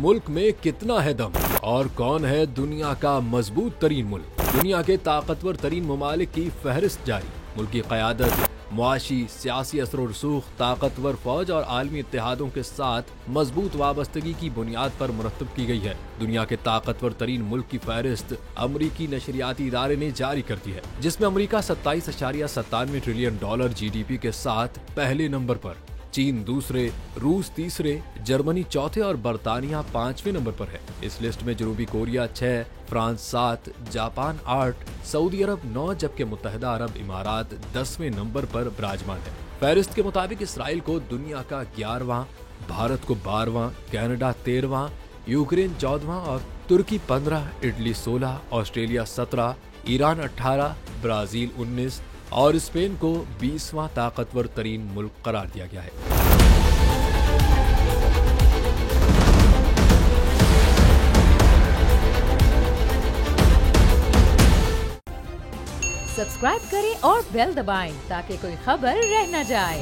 मुल्क में कितना है दम और कौन है दुनिया का मजबूत तरीन मुल्क। दुनिया के ताकतवर तरीन ममालिक की फहरिस्त जारी। मुल्क की क़यादत, मुआशी सियासी असर और रसूख, ताकतवर फौज और आलमी इत्तेहादों के साथ मजबूत वाबस्तगी की बुनियाद पर मुरतब की गई है। दुनिया के ताकतवर तरीन मुल्क की फहरिस्त अमरीकी नशरियाती इदारे ने जारी कर दी है, जिसमें अमरीका 27.97 ट्रिलियन डॉलर GDP के साथ पहले नंबर पर, चीन दूसरे, रूस तीसरे, जर्मनी चौथे और बरतानिया 5वें नंबर पर है। इस लिस्ट में जनूबी कोरिया 6, फ्रांस 7, जापान 8, सऊदी अरब 9 जबकि मुत्तहिदा अरब इमारात 10वें नंबर पर विराजमान है। फहरिस्त के मुताबिक इसराइल को दुनिया का 11वां, भारत को 12वां, कनाडा 13वां, यूक्रेन 14वां और तुर्की 15, इटली 16, ऑस्ट्रेलिया 17, ईरान 18, ब्राजील 19 और स्पेन को 20वां ताकतवर तरीन मुल्क करार दिया गया है। सब्सक्राइब करें और बेल दबाएं ताकि कोई खबर रह न जाए।